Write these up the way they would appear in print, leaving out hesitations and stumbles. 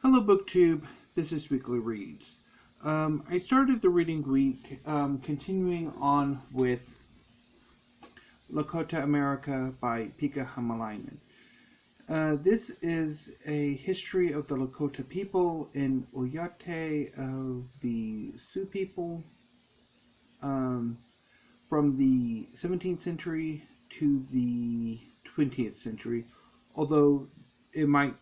Hello, Booktube. This is Weekly Reads. I started the reading week continuing on with Lakota America by Pekka Hamalainen. This is a history of the Lakota people in Oyate of the Sioux people from the 17th century to the 20th century, although it might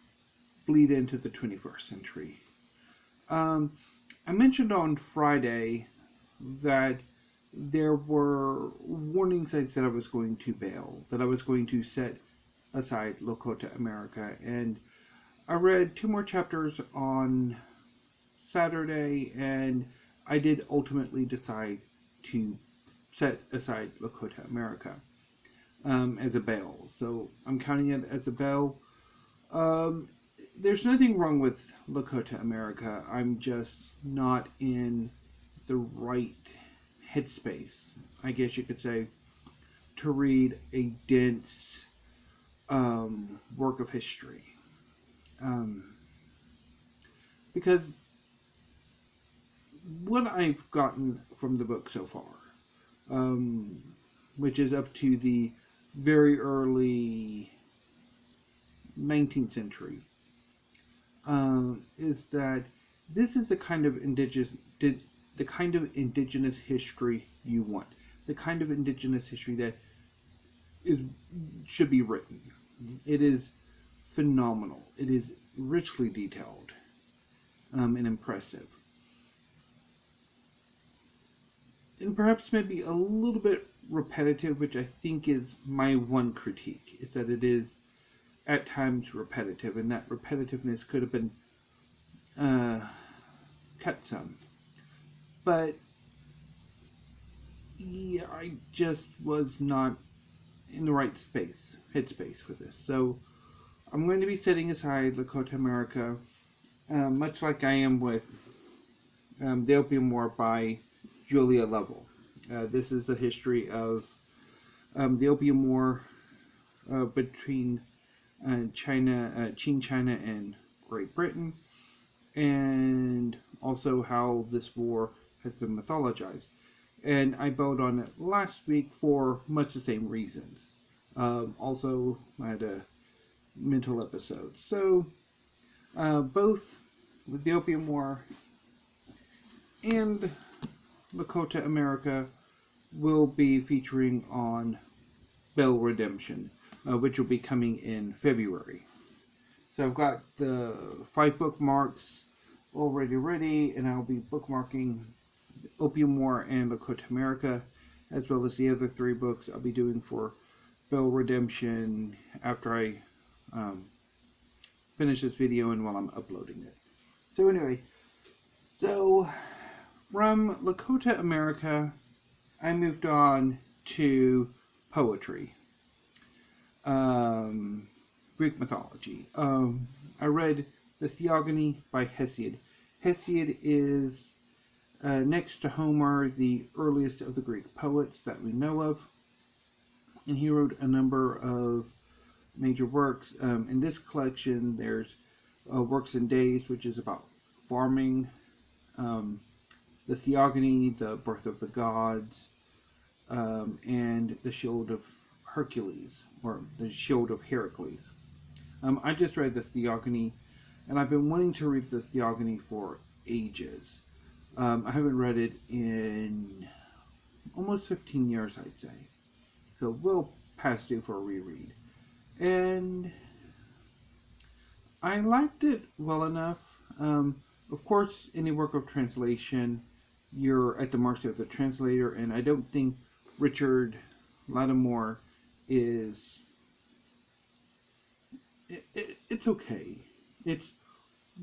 bleed into the 21st century. I mentioned on Friday that there were warning signs that I was going to bail, that I was going to set aside Lakota America, and I read 2 more chapters on Saturday, and I did ultimately decide to set aside Lakota America as a bail. So I'm counting it as a bail. There's nothing wrong with Lakota America. I'm just not in the right headspace, I guess you could say, to read a dense work of history. Because what I've gotten from the book so far, which is up to the very early 19th century, is that this is the kind of indigenous history you want, the kind of indigenous history that should be written. It is phenomenal. It is richly detailed and impressive, and perhaps maybe a little bit repetitive, which I think is my one critique, is that it is at times repetitive, and that repetitiveness could have been cut some. But yeah, I just was not in the right headspace for this. So I'm going to be setting aside Lakota America, much like I am with The Opium War by Julia Lovell. This is the history of the Opium War between Qing China and Great Britain, and also how this war has been mythologized. And I bailed on it last week for much the same reasons. Also, I had a mental episode. So, both with the Opium War and Lakota America will be featuring on Bail Redemption, which will be coming in February. So I've got the 5 bookmarks already ready, and I'll be bookmarking Opium War and Lakota America, as well as the other 3 books I'll be doing for Bail Redemption after I finish this video and while I'm uploading it. So anyway, from Lakota America, I moved on to poetry. Greek mythology. I read the Theogony by Hesiod. Hesiod is, next to Homer, the earliest of the Greek poets that we know of. And he wrote a number of major works. In this collection, there's Works and Days, which is about farming. The Theogony, the Birth of the Gods, and the Shield of Hercules, or the Shield of Heracles. I just read the Theogony, and I've been wanting to read the Theogony for ages. I haven't read it in almost 15 years, I'd say. So well past due for a reread. And I liked it well enough. Of course, any work of translation, you're at the mercy of the translator, and I don't think Richard Lattimore is... It's okay. It's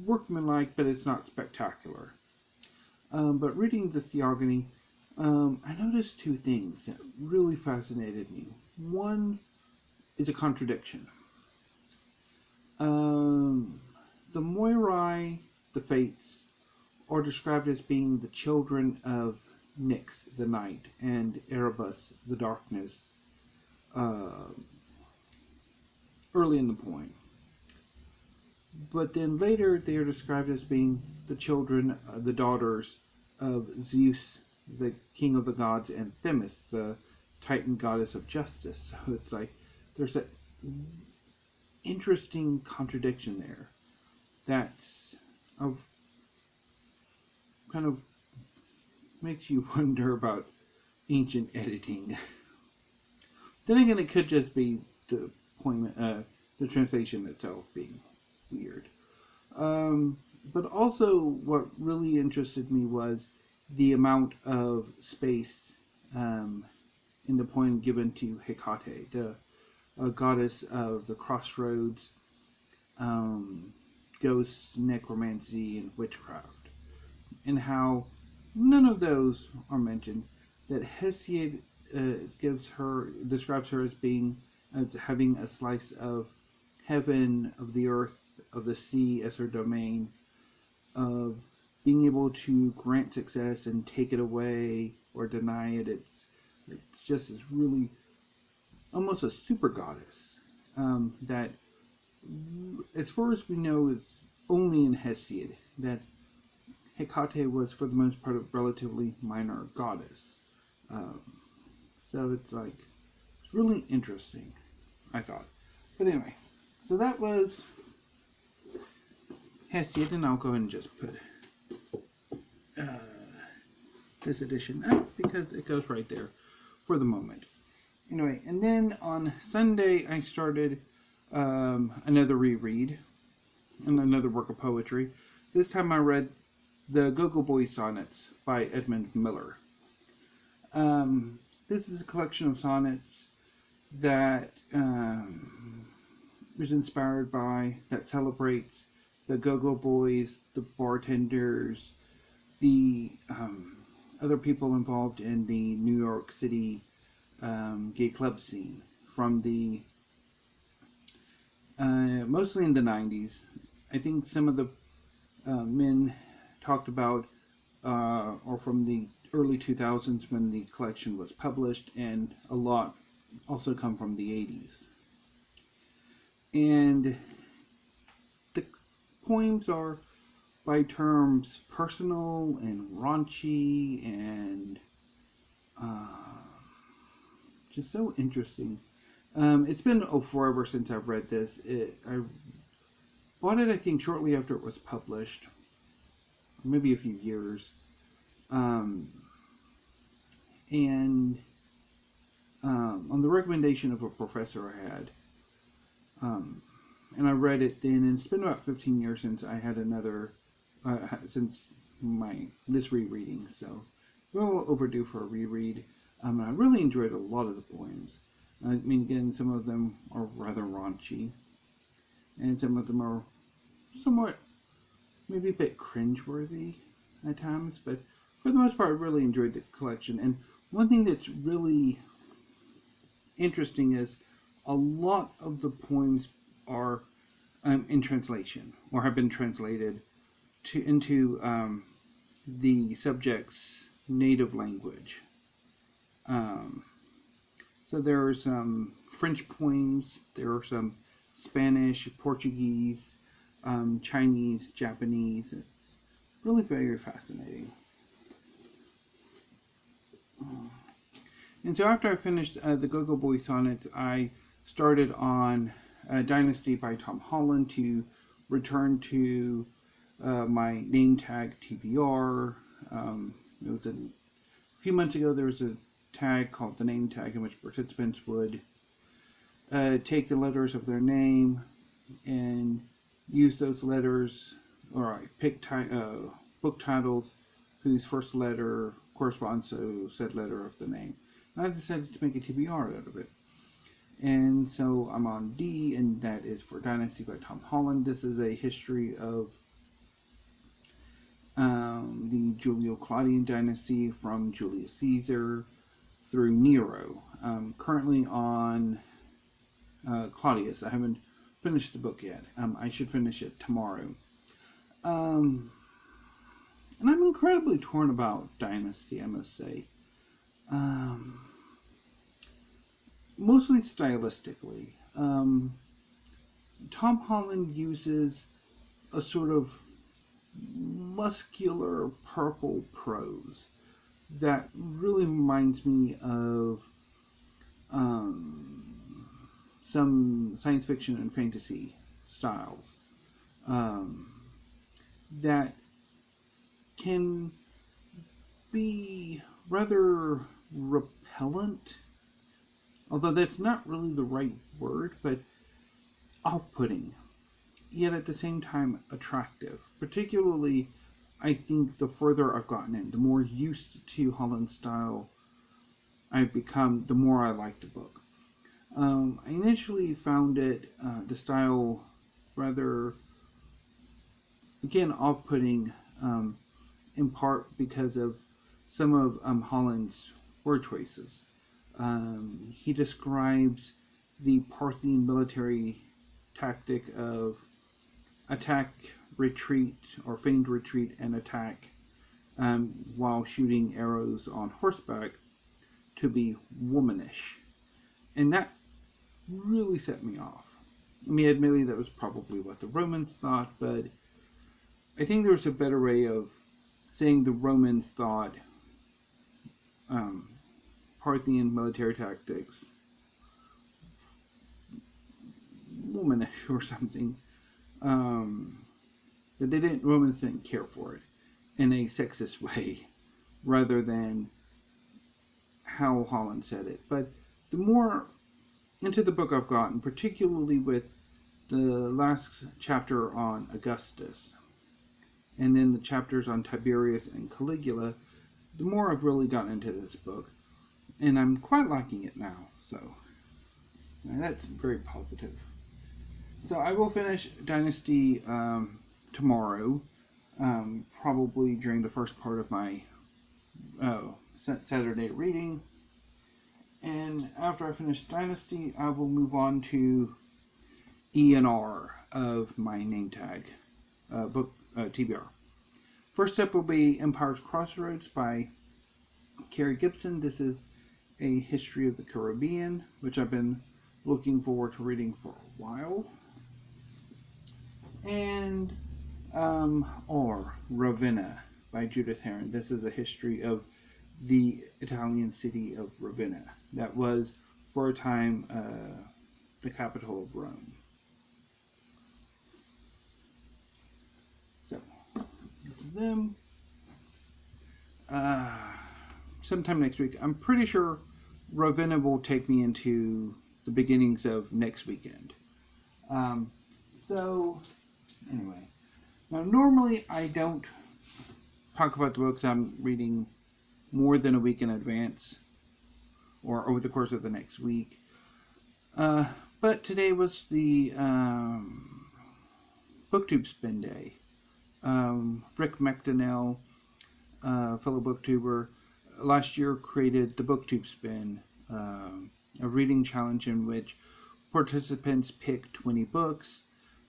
workmanlike, but it's not spectacular. But reading the Theogony, I noticed 2 things that really fascinated me. One is a contradiction. The Moirai, the Fates, are described as being the children of Nyx, the night, and Erebus, the darkness, early in the poem. But then later they are described as being the children, the daughters of Zeus, the king of the gods, and Themis, the Titan goddess of justice. So it's like there's that interesting contradiction there that's of kind of makes you wonder about ancient editing. Then again, it could just be the the translation itself being weird. But also, what really interested me was the amount of space in the poem given to Hecate, the goddess of the Crossroads, ghosts, necromancy, and witchcraft, and how none of those are mentioned. That Hesiod describes her as having a slice of heaven, of the earth, of the sea as her domain, of being able to grant success and take it away or deny it. It's just this really almost a super goddess that, as far as we know, is only in Hesiod. That Hecate was, for the most part, a relatively minor goddess. So it's like, it's really interesting, I thought. But anyway, so that was Hesiod, and I'll go ahead and just put this edition up because it goes right there for the moment. Anyway, and then on Sunday I started another reread and another work of poetry. This time I read the Google Boy Sonnets by Edmund Miller. This is a collection of sonnets that was inspired by, that celebrates the go-go boys, the bartenders, the other people involved in the New York City gay club scene from the mostly in the 90s. I think some of the men talked about or from the early 2000s when the collection was published, and a lot also come from the 80s. And the poems are by terms personal and raunchy and just so interesting. It's been forever since I've read this. I bought it, I think, shortly after it was published, maybe a few years. And on the recommendation of a professor I had, and I read it then, and it's been about 15 years since I had another, since this rereading, so well overdue for a reread. I really enjoyed a lot of the poems. I mean, again, some of them are rather raunchy, and some of them are somewhat, maybe a bit cringeworthy at times, but for the most part, I really enjoyed the collection. And one thing that's really interesting is a lot of the poems are in translation, or have been translated into the subject's native language. So there are some French poems, there are some Spanish, Portuguese, Chinese, Japanese. It's really very fascinating. And so after I finished the Go-Go Boy Sonnets, I started on Dynasty by Tom Holland to return to my name tag TBR. It was a few months ago, there was a tag called the name tag, in which participants would take the letters of their name and use those letters, or pick book titles whose first letter corresponds to said letter of the name. And I decided to make a TBR out of it. And so I'm on D, and that is for Dynasty by Tom Holland. This is a history of the Julio-Claudian dynasty from Julius Caesar through Nero. Currently on Claudius. I haven't finished the book yet. I should finish it tomorrow. And I'm incredibly torn about Dynasty, I must say. Mostly stylistically. Tom Holland uses a sort of muscular purple prose that really reminds me of some science fiction and fantasy styles that can be rather repellent, although that's not really the right word, but off-putting, yet at the same time attractive. Particularly, I think the further I've gotten in, the more used to Holland's style I've become, the more I like the book. I initially found the style rather, again, off-putting, in part because of some of Holland's word choices. He describes the Parthian military tactic of attack, retreat, or feigned retreat and attack, while shooting arrows on horseback, to be womanish. And that really set me off. I mean, admittedly, that was probably what the Romans thought, but I think there was a better way of saying the Romans thought Parthian military tactics womanish or something. That Romans didn't care for it in a sexist way, rather than how Holland said it. But the more into the book I've gotten, particularly with the last chapter on Augustus, and then the chapters on Tiberius and Caligula, the more I've really gotten into this book, and I'm quite liking it now, so that's very positive. So I will finish Dynasty tomorrow, probably during the first part of my Saturday reading, and after I finish Dynasty, I will move on to E and R of my name tag book, TBR. First up will be Empire's Crossroads by Carrie Gibson. This is a history of the Caribbean, which I've been looking forward to reading for a while. And or Ravenna by Judith Herren. This is a history of the Italian city of Ravenna that was for a time the capital of Rome. So them sometime next week. I'm pretty sure Ravenna will take me into the beginnings of next weekend. So anyway, now normally I don't talk about the books I'm reading more than a week in advance or over the course of the next week. But today was the Booktube Spin Day. Rick McDonnell, fellow booktuber, last year created the Booktube Spin, a reading challenge in which participants pick 20 books,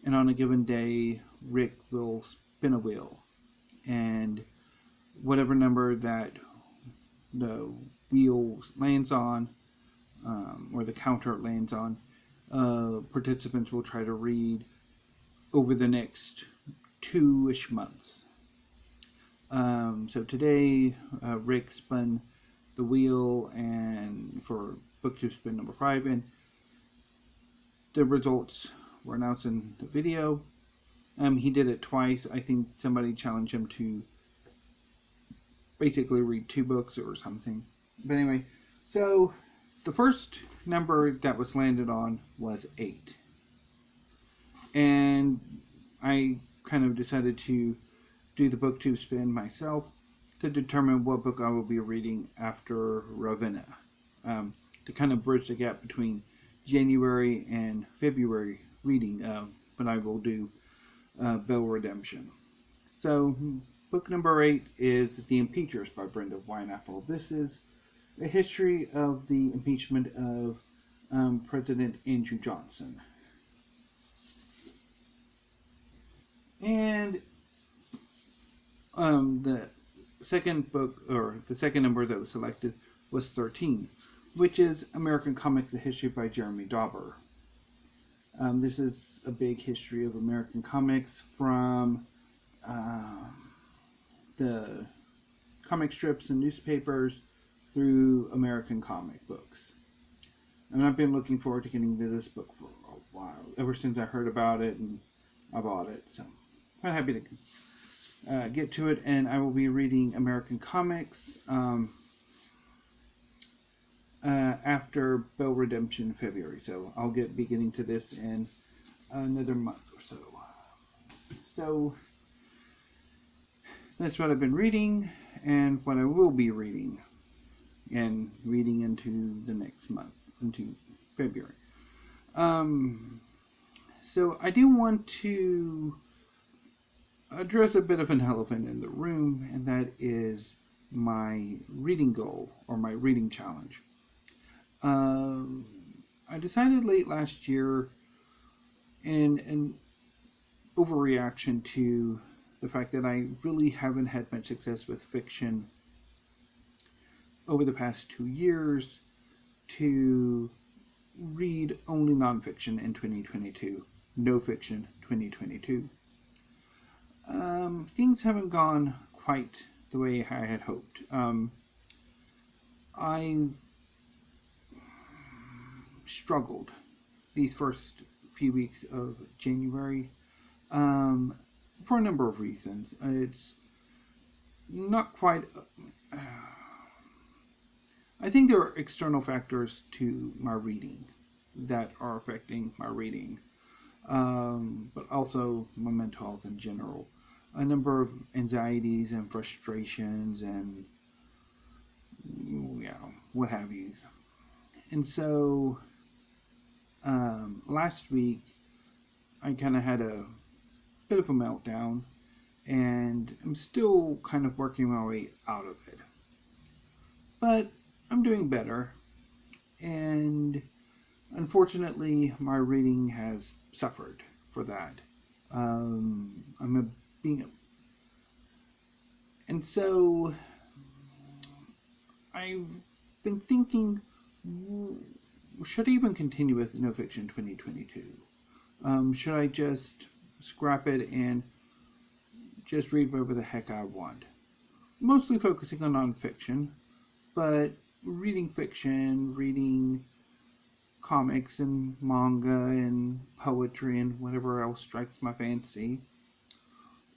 and on a given day, Rick will spin a wheel, and whatever number that the wheel lands on, or the counter it lands on, participants will try to read over the next 2-ish months. So today, Rick spun the wheel and for Booktube Spin number 5, and the results were announced in the video. He did it twice. I think somebody challenged him to basically read 2 books or something. But anyway, so the first number that was landed on was 8. And I kind of decided to do the Booktube Spin myself to determine what book I will be reading after Ravenna, to kind of bridge the gap between January and February reading, when I will do Bell Redemption. So book number 8 is The Impeachers by Brenda Wineapple. This is a history of the impeachment of President Andrew Johnson. And the second book, or the second number that was selected, was 13, which is American Comics: A History by Jeremy Dauber. This is a big history of American comics from the comic strips and newspapers through American comic books. And I've been looking forward to getting to this book for a while, ever since I heard about it and I bought it. So I'm quite happy to get to it, and I will be reading American comics after Bell Redemption in February. So I'll be getting to this in another month or so. So that's what I've been reading and what I will be reading and reading into the next month, into February. So I do want to address a bit of an elephant in the room, and that is my reading goal or my reading challenge. I decided late last year, in an overreaction to the fact that I really haven't had much success with fiction over the past 2 years, to read only nonfiction in 2022, no fiction 2022. Things haven't gone quite the way I had hoped. I struggled these first few weeks of January for a number of reasons. It's not quite... I think there are external factors to my reading that are affecting my reading, but also my mental health in general. A number of anxieties and frustrations and, what have yous. And so, last week, I kind of had a bit of a meltdown, and I'm still kind of working my way out of it. But I'm doing better, and unfortunately, my reading has suffered for that. And so I've been thinking, should I even continue with No Fiction 2022? Should I just scrap it and just read whatever the heck I want? Mostly focusing on nonfiction, but reading fiction, reading comics and manga and poetry and whatever else strikes my fancy.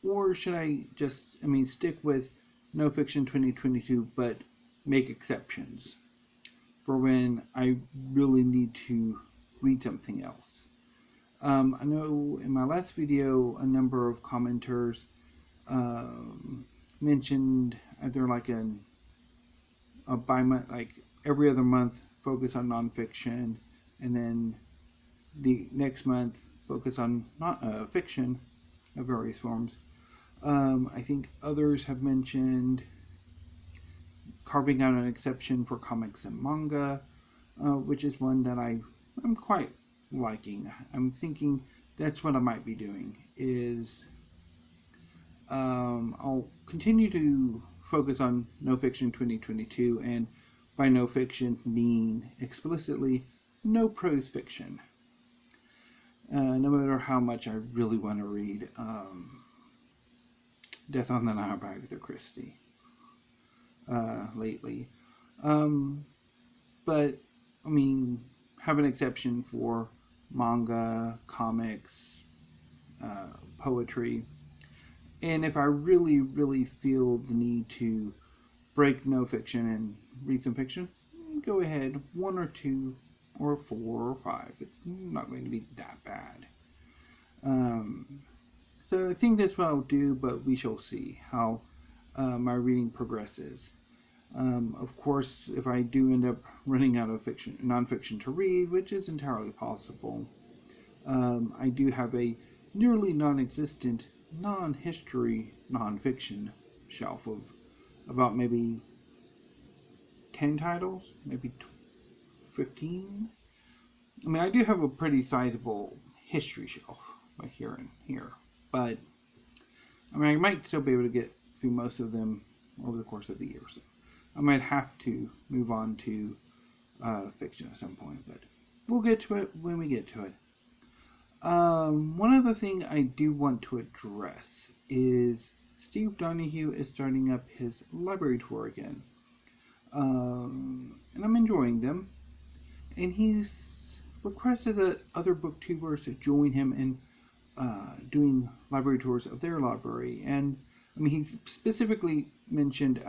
Or should I just, stick with No Fiction 2022, but make exceptions for when I really need to read something else? I know in my last video, a number of commenters mentioned either like a bi-month, like every other month, focus on nonfiction, and then the next month focus on fiction of various forms. I think others have mentioned carving out an exception for comics and manga, which is one that I'm quite liking. I'm thinking that's what I might be doing, is I'll continue to focus on No Fiction 2022, and by no fiction mean explicitly no prose fiction. No matter how much I really want to read Death on the Nile by Agatha Christie lately. But, have an exception for manga, comics, poetry. And if I really, really feel the need to break no fiction and read some fiction, go ahead, 1 or 2 or 4 or 5. It's not going to be that bad. So I think that's what I'll do, but we shall see how my reading progresses. Of course, if I do end up running out of nonfiction to read, which is entirely possible, I do have a nearly non-existent non-history nonfiction shelf of about maybe 10 titles, maybe 15. I do have a pretty sizable history shelf right here and here, but I might still be able to get through most of them over the course of the year. So I might have to move on to fiction at some point, but we'll get to it when we get to it. One other thing I do want to address is Steve Donahue is starting up his library tour again. And I'm enjoying them. And he's requested that other booktubers join him in doing library tours of their library. And I mean, he's specifically mentioned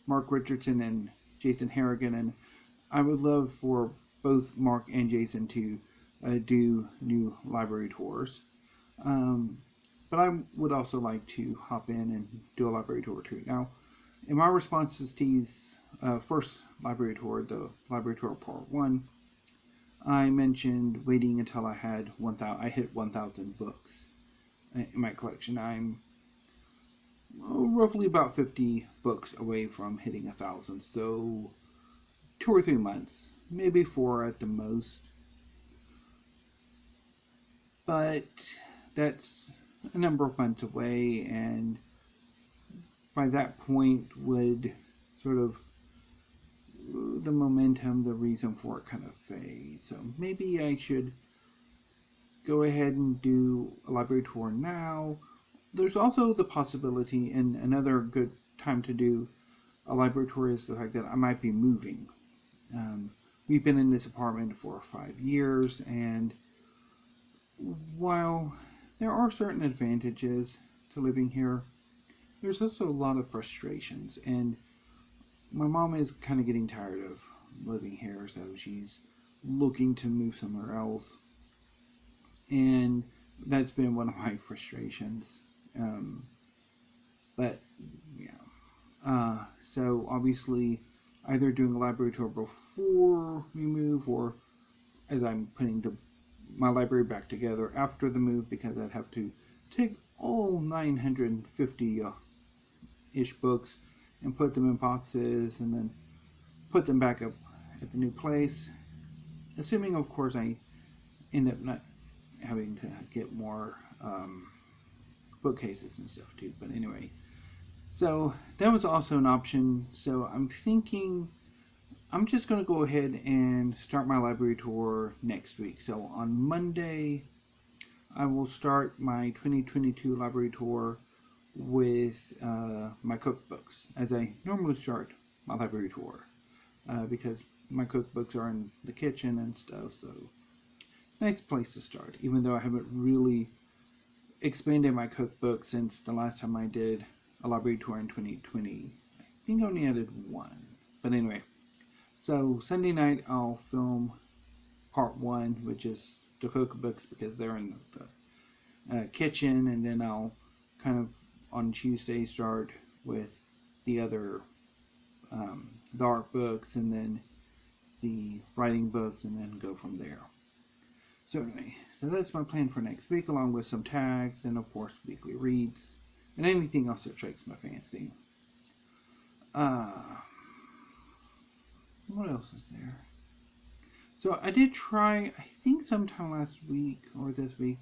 Mark Richardson and Jason Harrigan, and I would love for both Mark and Jason to do new library tours. But I would also like to hop in and do a library tour too. Now, in my response to Steve's first library tour, the library tour part 1, I mentioned waiting until I hit 1,000 books in my collection. I'm roughly about 50 books away from hitting 1,000, so 2 or 3 months, maybe 4 at the most. But that's a number of months away, and by that point would sort of the momentum, the reason for it kind of fade. So maybe I should go ahead and do a library tour now. There's also the possibility, and another good time to do a library tour is the fact that I might be moving. We've been in this apartment for 5 years, and while there are certain advantages to living here, there's also a lot of frustrations, and my mom is kind of getting tired of living here, so she's looking to move somewhere else, and that's been one of my frustrations. But yeah, so obviously either doing a library tour before we move, or as I'm putting my library back together after the move, because I'd have to take all 950-ish books and put them in boxes and then put them back up at the new place, assuming of course I end up not having to get more bookcases and stuff too. But anyway, so that was also an option. So I'm thinking I'm just going to go ahead and start my library tour next week. So on Monday I will start my 2022 library tour with my cookbooks, as I normally start my library tour, because my cookbooks are in the kitchen and stuff, so nice place to start, even though I haven't really expanded my cookbook since the last time I did a library tour in 2020. I think I only added one, but anyway. So Sunday night I'll film part 1, which is the cookbooks, because they're in the kitchen, and then I'll kind of on Tuesday start with the other the art books, and then the writing books, and then go from there. So anyway, so that's my plan for next week, along with some tags and of course weekly reads and anything else that strikes my fancy. What else is there? So I did try, I think sometime last week or this week,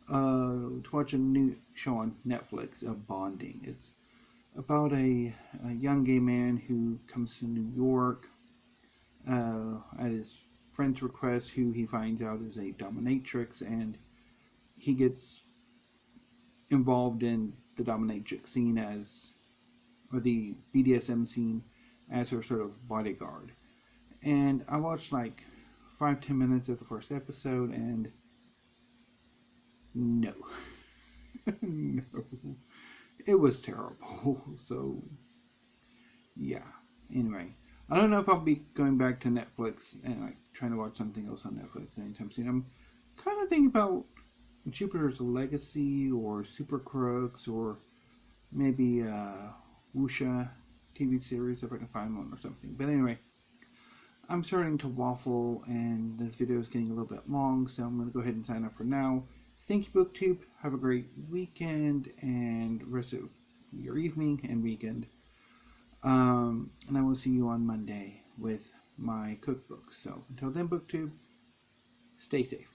to watch a new show on Netflix, Bonding. It's about a young gay man who comes to New York at his friend's request, who he finds out is a dominatrix, and he gets involved in the dominatrix scene or the BDSM scene, as her sort of bodyguard. And I watched like 5-10 minutes of the first episode, and no. No. It was terrible. So, yeah. Anyway, I don't know if I'll be going back to Netflix and like trying to watch something else on Netflix anytime soon. I'm kind of thinking about Jupiter's Legacy or Super Crooks, or maybe Wuxia TV series if I can find one or something. But anyway, I'm starting to waffle, and this video is getting a little bit long, so I'm going to go ahead and sign up for now. Thank you, Booktube. Have a great weekend and rest of your evening and weekend. And I will see you on Monday with my cookbooks. So until then, Booktube, stay safe.